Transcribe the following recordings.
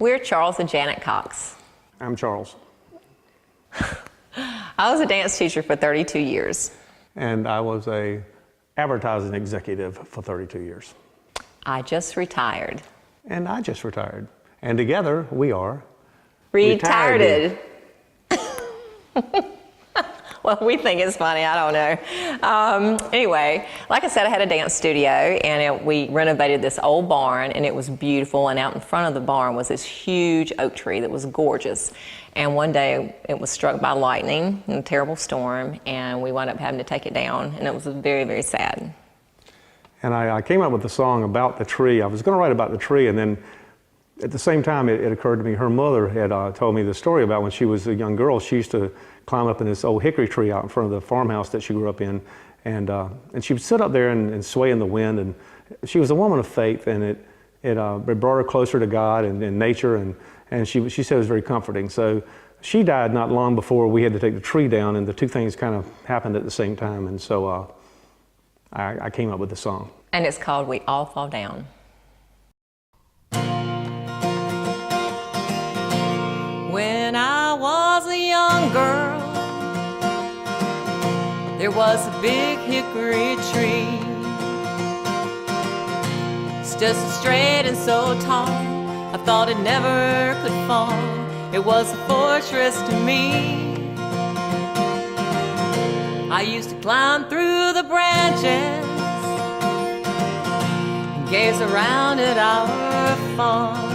We're Charles and Janet Cox. I'm Charles. I was a dance teacher for 32 years. And I was a advertising executive for 32 years. I just retired. And I just retired. And together we are Retired. Well, we think it's funny, I don't know. Anyway, like I said, I had a dance studio and we renovated this old barn and it was beautiful, and out in front of the barn was this huge oak tree that was gorgeous. And one day it was struck by lightning in a terrible storm and we wound up having to take it down, and it was very, very sad. And I came up with a song about the tree. I was going to write about the tree, and then at the same time it occurred to me her mother had told me the story about when she was a young girl. She used to climb up in this old hickory tree out in front of the farmhouse that she grew up in, and she would sit up there and sway in the wind, and she was a woman of faith, and it brought her closer to God and nature, and she said it was very comforting. So she died not long before we had to take the tree down, and the two things kind of happened at the same time, and so I came up with the song. And it's called We All Fall Down. When I was a young girl, there was a big hickory tree, stood so straight and so tall, I thought it never could fall. It was a fortress to me. I used to climb through the branches and gaze around at our farm.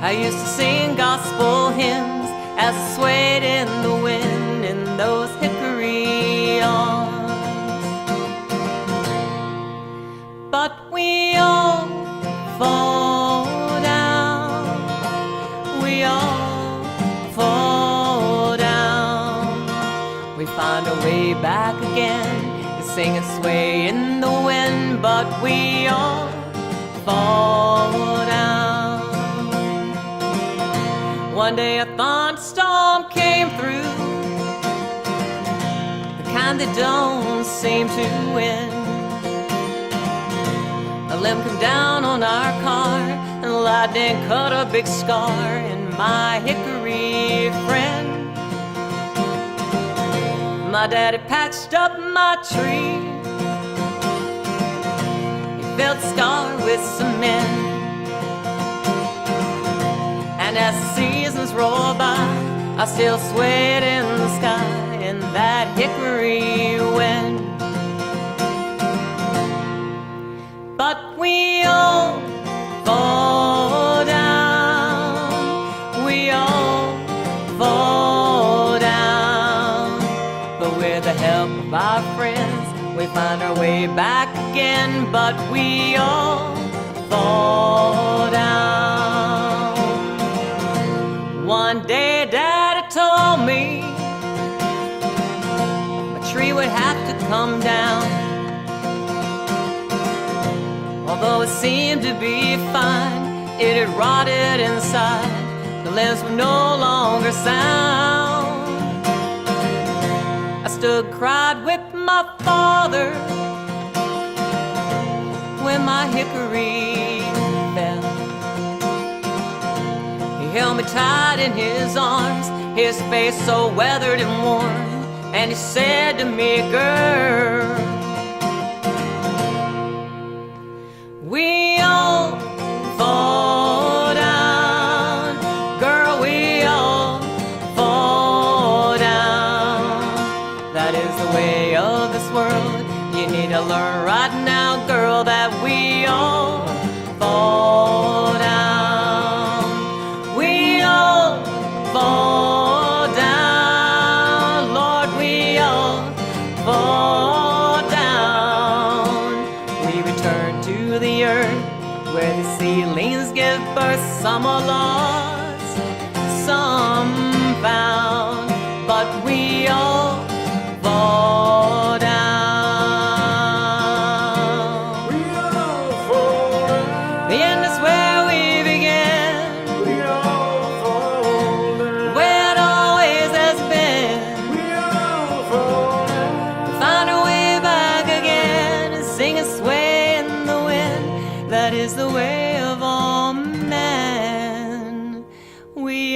I used to sing gospel hymns as I swayed in the wind in those hickory arms. But we all fall down, we all fall down. We find our way back again to sing and sway in the wind, but we all fall down. One day a thunderstorm came through, the kind that don't seem to end. A limb came down on our car, and lightning cut a big scar in my hickory friend. My daddy patched up my tree, he filled the scar with cement. And as the seasons roll by, I still swayed in the sky in that hickory wind. But we all fall down, we all fall down. But with the help of our friends, we find our way back again. But we all fall down. One day Daddy told me a tree would have to come down. Although it seemed to be fine, it had rotted inside, the limbs were no longer sound. I stood and cried with my father when my hickory fell. He held me tight in his arms, his face so weathered and worn, and he said to me, girl, we all fall down, girl, we all fall down. That is the way of this world. You need to learn right now, girl, that we all fall down. We all fall down, Lord, we all fall down. We return to the earth where the seedlings give birth. Some are lost, some found, but we all fall down. We all fall down. The end is where we begin, We all fall down. where it always has been. We all fall down. Find our way back again and sing and sway in the wind. That is the way of all men.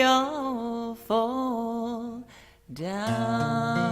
all fall down.